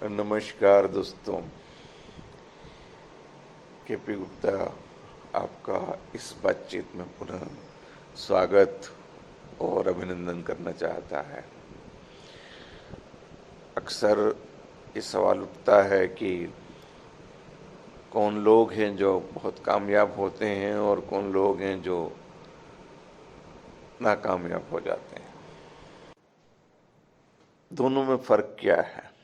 नमस्कार दोस्तों। केपी गुप्ता आपका इस बातचीत में पुनः स्वागत और अभिनंदन करना चाहता है। अक्सर ये सवाल उठता है कि कौन लोग हैं जो बहुत कामयाब होते हैं और कौन लोग हैं जो नाकामयाब हो जाते हैं। दोनों में फर्क क्या है?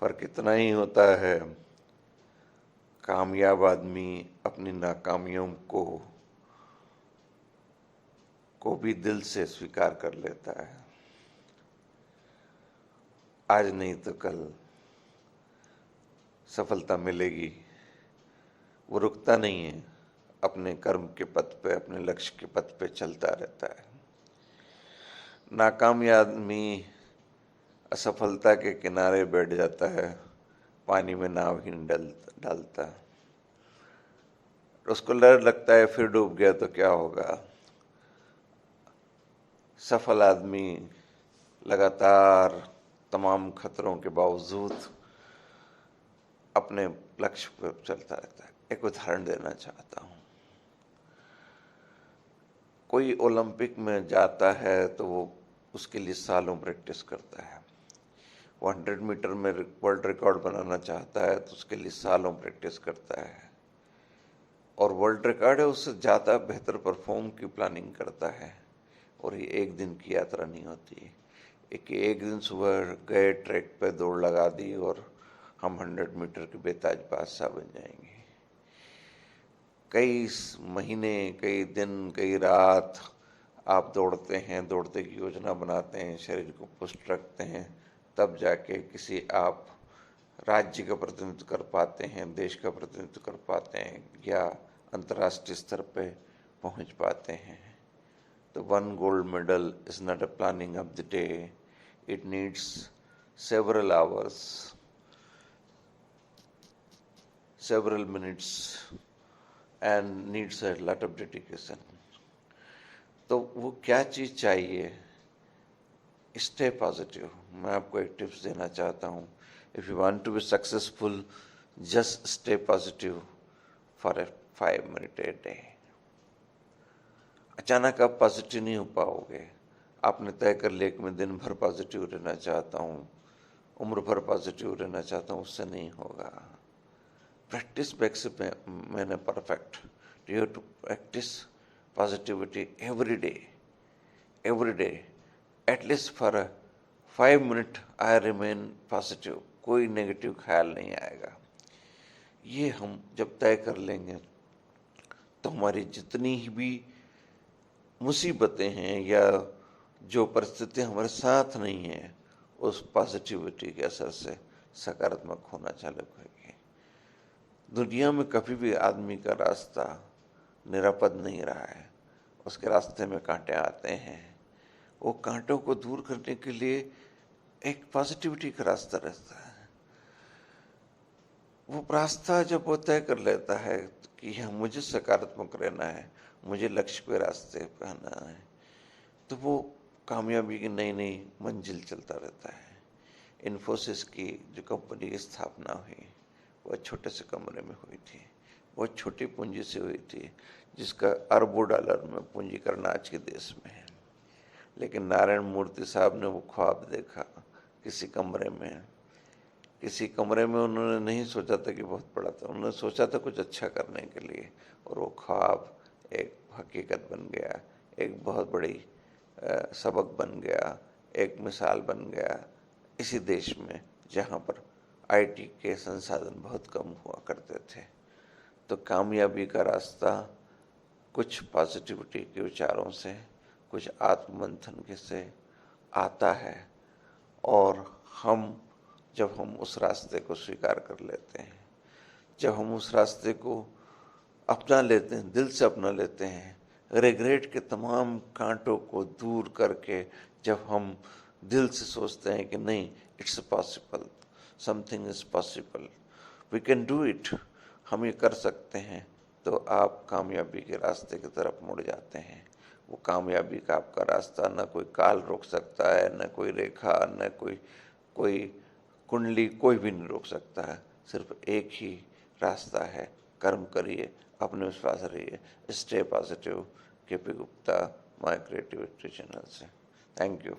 फर्क इतना ही होता है, कामयाब आदमी अपनी नाकामियों को भी दिल से स्वीकार कर लेता है। आज नहीं तो कल सफलता मिलेगी। वो रुकता नहीं है, अपने कर्म के पथ पे, अपने लक्ष्य के पथ पे चलता रहता है। नाकामी आदमी असफलता के किनारे बैठ जाता है, पानी में नाव ही डालता। उसको डर लगता है फिर डूब गया तो क्या होगा। सफल आदमी लगातार तमाम खतरों के बावजूद अपने लक्ष्य पर चलता रहता है। एक उदाहरण देना चाहता हूँ। कोई ओलंपिक में जाता है तो वो उसके लिए सालों प्रैक्टिस करता है। वो 100 मीटर में वर्ल्ड रिकॉर्ड बनाना चाहता है तो उसके लिए सालों प्रैक्टिस करता है, और वर्ल्ड रिकॉर्ड है उससे ज़्यादा बेहतर परफॉर्म की प्लानिंग करता है। और ये एक दिन की यात्रा नहीं होती। एक दिन सुबह गए, ट्रैक पे दौड़ लगा दी और हम 100 मीटर के बेताज बादशाह बन जाएंगे। कई महीने, कई दिन, कई रात आप दौड़ते हैं, दौड़ते की योजना बनाते हैं, शरीर को पुष्ट रखते हैं, तब जाके किसी आप राज्य का प्रतिनिधित्व कर पाते हैं, देश का प्रतिनिधित्व कर पाते हैं या अंतर्राष्ट्रीय स्तर पे पहुंच पाते हैं। तो one gold medal is not a planning of the day, it needs several hours, several minutes and needs a lot of dedication. तो वो क्या चीज़ चाहिए? Stay positive. मैं आपको एक टिप्स देना चाहता हूँ। If you want to be successful, just stay positive for a 5 minute a day. अचानक आप पॉजिटिव नहीं हो पाओगे। आपने तय कर लिया कि मैं दिन भर पॉजिटिव रहना चाहता हूँ, उम्र भर पॉजिटिव रहना चाहता हूँ, उससे नहीं होगा। Practice makes a man a perfect. You have to practice positivity every day. At least for a 5 minute I remain positive. कोई नेगेटिव ख्याल नहीं आएगा। ये हम जब तय कर लेंगे तो हमारी जितनी भी मुसीबतें हैं या जो परिस्थितियां हमारे साथ नहीं हैं, उस पॉजिटिविटी के असर से सकारात्मक होना चालू करेगी। दुनिया में कभी भी आदमी का रास्ता निरापद नहीं रहा है। उसके रास्ते में कांटे आते हैं। वो कांटों को दूर करने के लिए एक पॉजिटिविटी का रास्ता रहता है। वो रास्ता जब वो तय कर लेता है कि यह मुझे सकारात्मक रहना है, मुझे लक्ष्य के रास्ते पे आना है, तो वो कामयाबी की नई नई मंजिल चलता रहता है। इन्फोसिस की जो कंपनी की स्थापना हुई, वह छोटे से कमरे में हुई थी। बहुत छोटी पूंजी से हुई थी, जिसका अरबों डॉलर में पूंजीकरण आज के देश में है। लेकिन नारायण मूर्ति साहब ने वो ख्वाब देखा किसी कमरे में उन्होंने नहीं सोचा था कि बहुत बड़ा था, उन्होंने सोचा था कुछ अच्छा करने के लिए, और वो ख्वाब एक हकीकत बन गया, एक बहुत बड़ी सबक बन गया, एक मिसाल बन गया इसी देश में जहाँ पर आईटी के संसाधन बहुत कम हुआ करते थे। तो कामयाबी का रास्ता कुछ पॉजिटिविटी के विचारों से, कुछ आत्ममंथन के से आता है, और जब हम उस रास्ते को स्वीकार कर लेते हैं, जब हम उस रास्ते को अपना लेते हैं, दिल से अपना लेते हैं, रिग्रेट के तमाम कांटों को दूर करके जब हम दिल से सोचते हैं कि नहीं, it's possible, something is possible, we can do it, हम ये कर सकते हैं, तो आप कामयाबी के रास्ते की तरफ मुड़ जाते हैं। वो कामयाबी का आपका रास्ता न कोई काल रोक सकता है, न कोई रेखा, न कोई कुंडली कोई भी नहीं रोक सकता है। सिर्फ एक ही रास्ता है, कर्म करिए, अपने विश्वास रहिए। Stay positive. K P Gupta, my creativity channel से। Thank you.